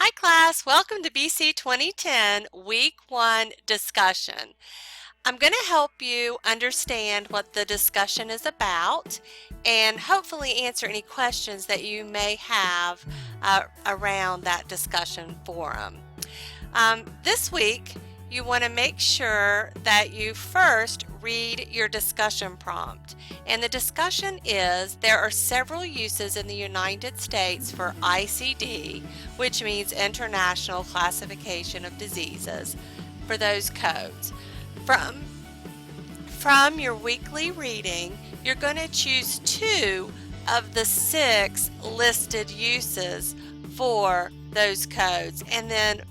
Hi class, welcome to BC 2010 Week 1 discussion. I'm going to help you understand what the discussion is about and hopefully answer any questions that you may have around that discussion forum. This week, you want to make sure that you first read your discussion prompt. And the discussion is, there are several uses in the United States for ICD, which means International Classification of Diseases, for those codes. From your weekly reading, you're going to choose 2 of the 6 listed uses for those codes, and then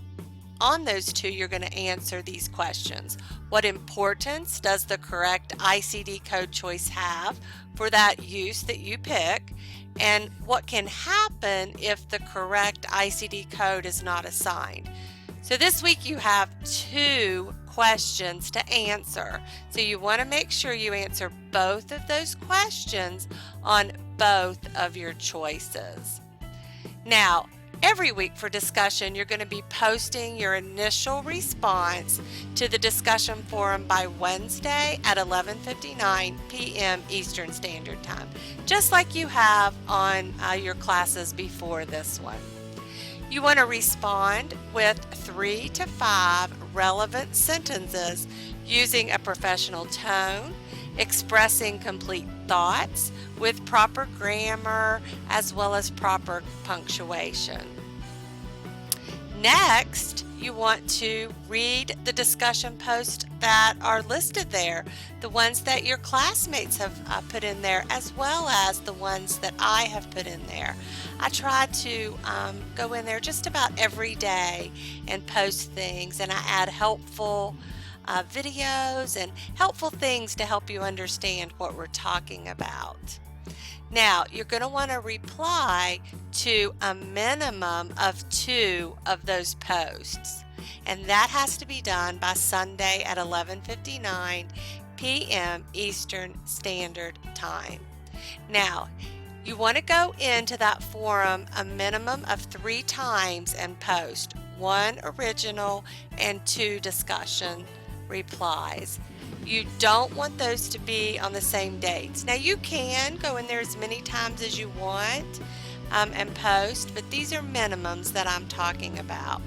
on those 2, you're going to answer these questions. What importance does the correct ICD code choice have for that use that you pick? And what can happen if the correct ICD code is not assigned? So this week you have 2 questions to answer. So you want to make sure you answer both of those questions on both of your choices. Now, every week for discussion, you're going to be posting your initial response to the discussion forum by Wednesday at 11:59 p.m. Eastern Standard Time, just like you have on your classes before this one. You want to respond with 3 to 5 relevant sentences using a professional tone, expressing complete thoughts with proper grammar as well as proper punctuation. Next, you want to read the discussion posts that are listed there, the ones that your classmates have put in there, as well as the ones that I have put in there. I try to go in there just about every day and post things, and I add helpful videos and helpful things to help you understand what we're talking about. Now, you're going to want to reply to a minimum of 2 of those posts, and that has to be done by Sunday at 11:59 p.m. Eastern Standard Time. Now, you want to go into that forum a minimum of 3 times and post 1 original and 2 discussion replies. You don't want those to be on the same dates. Now you can go in there as many times as you want and post, but these are minimums that I'm talking about.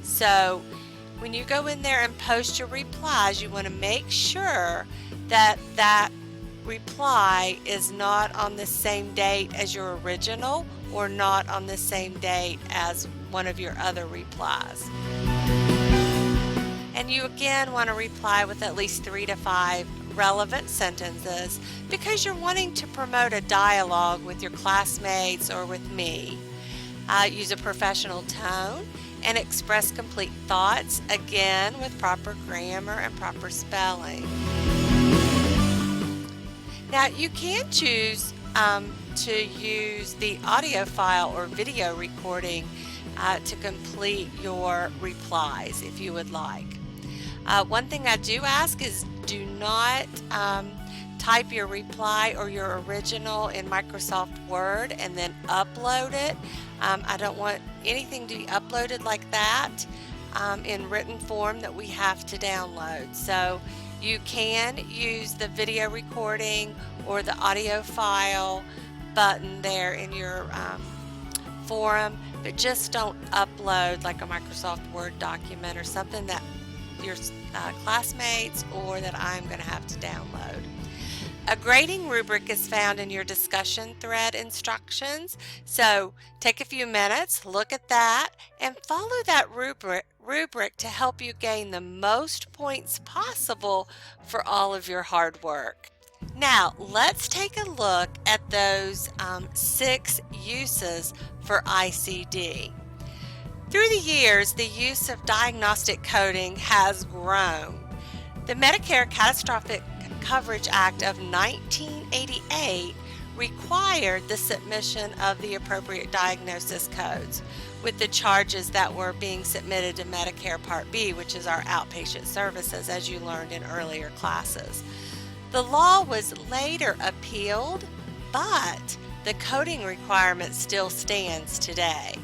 So when you go in there and post your replies, you want to make sure that that reply is not on the same date as your original or not on the same date as one of your other replies. And you again want to reply with at least 3 to 5 relevant sentences because you're wanting to promote a dialogue with your classmates or with me. Use a professional tone and express complete thoughts, again with proper grammar and proper spelling. Now you can choose to use the audio file or video recording to complete your replies if you would like. One thing I do ask is do not type your reply or your original in Microsoft Word and then upload it. I don't want anything to be uploaded like that in written form that we have to download. So you can use the video recording or the audio file button there in your forum, but just don't upload like a Microsoft Word document or something that your classmates or that I'm going to have to download. A grading rubric is found in your discussion thread instructions, so take a few minutes, look at that, and follow that rubric to help you gain the most points possible for all of your hard work. Now, let's take a look at those 6 uses for ICD. Through the years, the use of diagnostic coding has grown. The Medicare Catastrophic Coverage Act of 1988 required the submission of the appropriate diagnosis codes with the charges that were being submitted to Medicare Part B, which is our outpatient services, as you learned in earlier classes. The law was later appealed, but the coding requirement still stands today.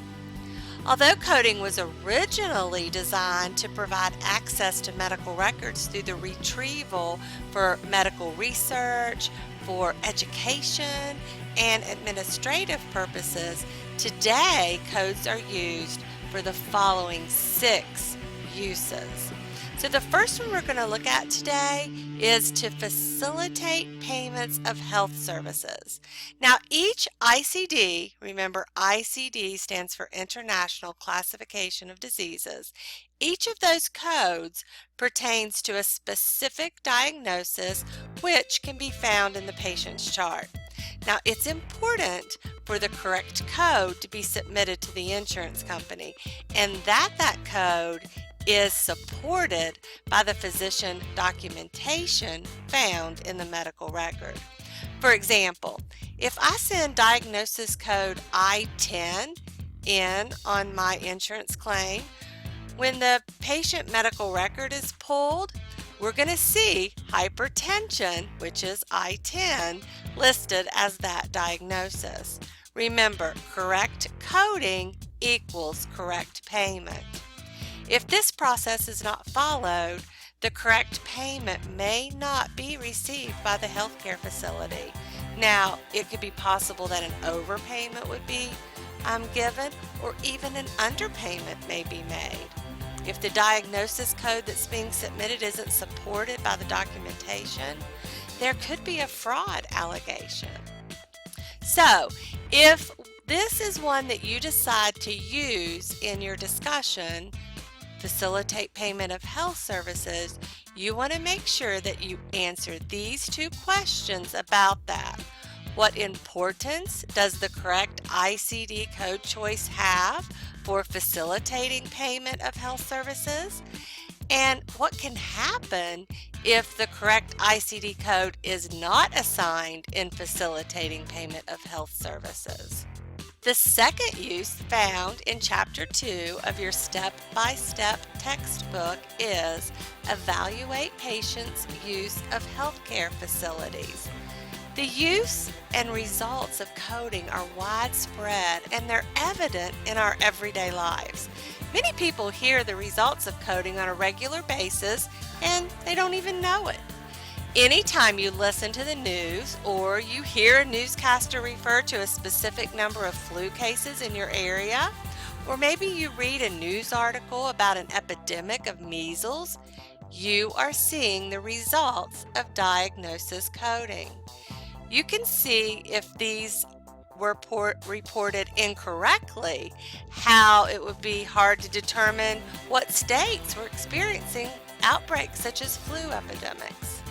Although coding was originally designed to provide access to medical records through the retrieval for medical research, for education, and administrative purposes, today codes are used for the following 6 uses. So the first one we're going to look at today is to facilitate payments of health services. Now each ICD, remember ICD stands for International Classification of Diseases, each of those codes pertains to a specific diagnosis which can be found in the patient's chart. Now it's important for the correct code to be submitted to the insurance company, and that code is supported by the physician documentation found in the medical record. For example, if I send diagnosis code I-10 in on my insurance claim, when the patient medical record is pulled, we're going to see hypertension, which is I-10, listed as that diagnosis. Remember, correct coding equals correct payment. If this process is not followed, the correct payment may not be received by the healthcare facility. Now, it could be possible that an overpayment would be given, or even an underpayment may be made. If the diagnosis code that's being submitted isn't supported by the documentation, there could be a fraud allegation. So, if this is one that you decide to use in your discussion, facilitate payment of health services, you want to make sure that you answer these 2 questions about that. What importance does the correct ICD code choice have for facilitating payment of health services? And what can happen if the correct ICD code is not assigned in facilitating payment of health services? The second use found in Chapter 2 of your step-by-step textbook is evaluate patients' use of healthcare facilities. The use and results of coding are widespread and they're evident in our everyday lives. Many people hear the results of coding on a regular basis and they don't even know it. Anytime you listen to the news or you hear a newscaster refer to a specific number of flu cases in your area, or maybe you read a news article about an epidemic of measles, you are seeing the results of diagnosis coding. You can see if these were reported incorrectly, how it would be hard to determine what states were experiencing outbreaks such as flu epidemics.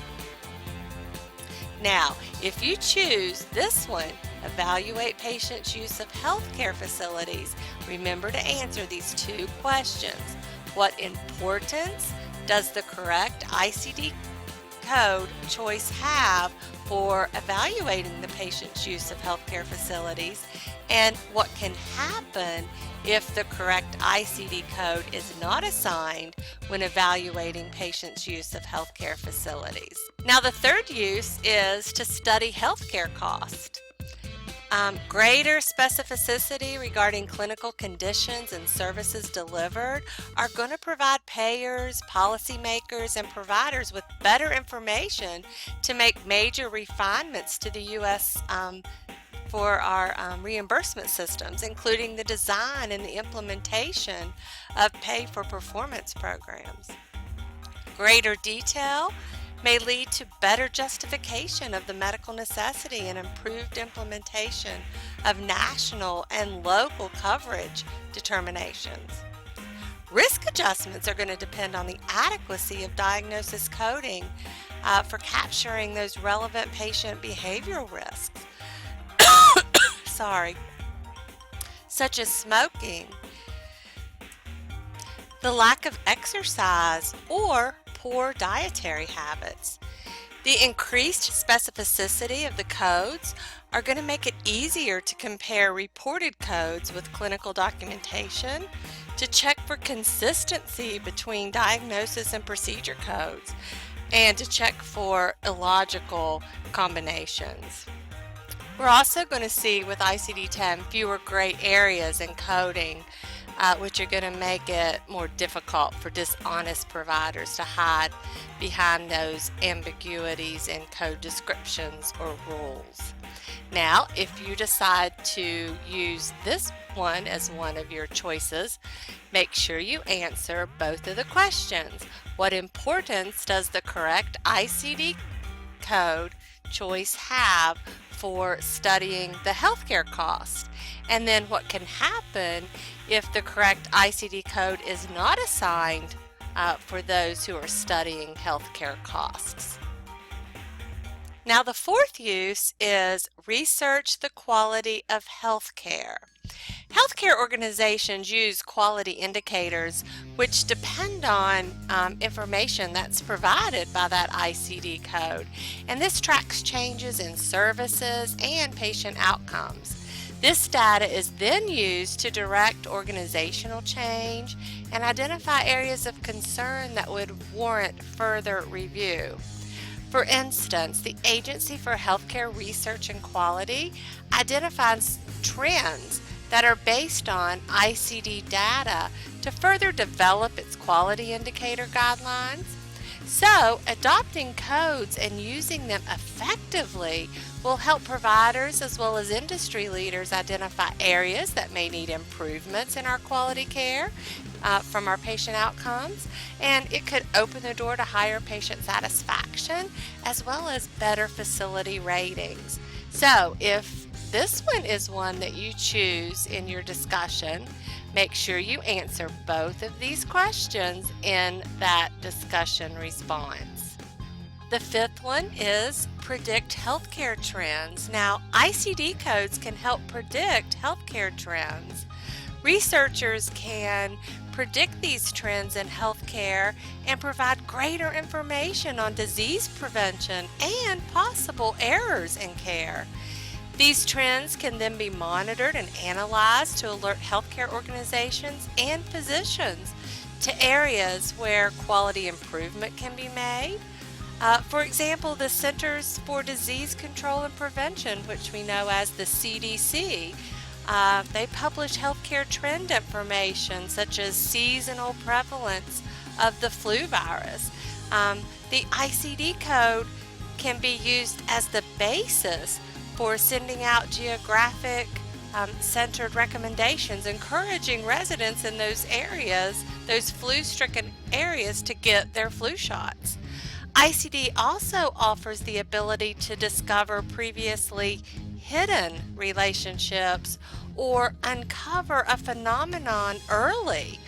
Now, if you choose this one, evaluate patients' use of healthcare facilities, remember to answer these 2 questions. What importance does the correct ICD code choice have for evaluating the patient's use of healthcare facilities? And what can happen if the correct ICD code is not assigned when evaluating patients' use of healthcare facilities? Now, the third use is to study healthcare cost. Greater specificity regarding clinical conditions and services delivered are going to provide payers, policymakers, and providers with better information to make major refinements to the U.S. For our reimbursement systems, including the design and the implementation of pay-for-performance programs. Greater detail may lead to better justification of the medical necessity and improved implementation of national and local coverage determinations. Risk adjustments are going to depend on the adequacy of diagnosis coding for capturing those relevant patient behavioral risks. Such as smoking, the lack of exercise, or poor dietary habits. The increased specificity of the codes are going to make it easier to compare reported codes with clinical documentation, to check for consistency between diagnosis and procedure codes, and to check for illogical combinations. We're also going to see with ICD-10 fewer gray areas in coding which are going to make it more difficult for dishonest providers to hide behind those ambiguities in code descriptions or rules. Now, if you decide to use this one as one of your choices, make sure you answer both of the questions. What importance does the correct ICD code choice have for studying the healthcare cost? And then what can happen if the correct ICD code is not assigned for those who are studying healthcare costs? Now, the fourth use is research the quality of healthcare. Healthcare organizations use quality indicators which depend on information that's provided by that ICD code, and this tracks changes in services and patient outcomes. This data is then used to direct organizational change and identify areas of concern that would warrant further review. For instance, the Agency for Healthcare Research and Quality identifies trends that are based on ICD data to further develop its quality indicator guidelines. So, adopting codes and using them effectively will help providers as well as industry leaders identify areas that may need improvements in our quality care from our patient outcomes, and it could open the door to higher patient satisfaction as well as better facility ratings. So, if this one is one that you choose in your discussion, make sure you answer both of these questions in that discussion response. The fifth one is predict healthcare trends. Now, ICD codes can help predict healthcare trends. Researchers can predict these trends in healthcare and provide greater information on disease prevention and possible errors in care. These trends can then be monitored and analyzed to alert healthcare organizations and physicians to areas where quality improvement can be made. For example, the Centers for Disease Control and Prevention, which we know as the CDC, they publish healthcare trend information such as seasonal prevalence of the flu virus. The ICD code can be used as the basis for sending out geographic centered recommendations, encouraging residents in those areas, those flu-stricken areas, to get their flu shots. ICD also offers the ability to discover previously hidden relationships or uncover a phenomenon early.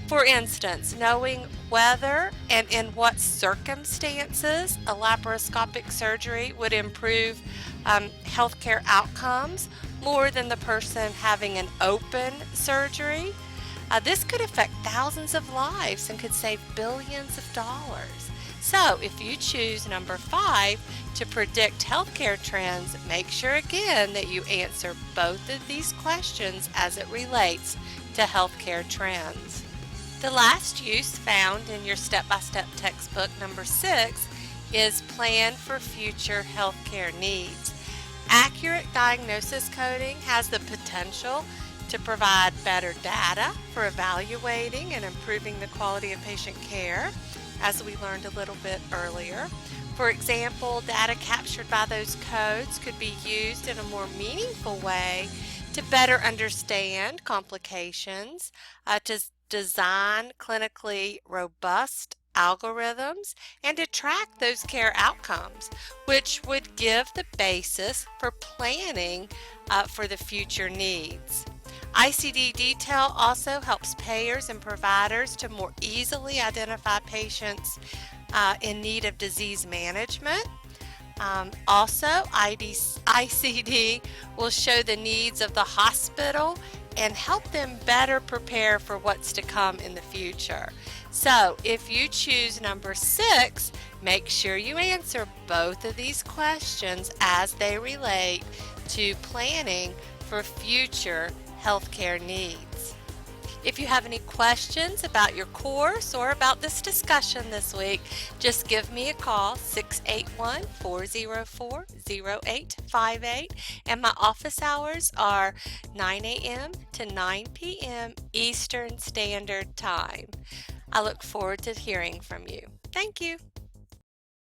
For instance, knowing whether and in what circumstances a laparoscopic surgery would improve healthcare outcomes more than the person having an open surgery. This could affect thousands of lives and could save billions of dollars. So if you choose number 5 to predict healthcare trends, make sure again that you answer both of these questions as it relates to healthcare trends. The last use found in your step-by-step textbook number 6 is plan for future healthcare needs. Accurate diagnosis coding has the potential to provide better data for evaluating and improving the quality of patient care, as we learned a little bit earlier. For example, data captured by those codes could be used in a more meaningful way to better understand complications, to design clinically robust algorithms, and to track those care outcomes, which would give the basis for planning for the future needs. ICD detail also helps payers and providers to more easily identify patients in need of disease management. Also, ICD will show the needs of the hospital and help them better prepare for what's to come in the future. So, if you choose number 6, make sure you answer both of these questions as they relate to planning for future healthcare needs. If you have any questions about your course or about this discussion this week, just give me a call, 681-404-0858, and my office hours are 9 a.m. to 9 p.m. Eastern Standard Time. I look forward to hearing from you. Thank you.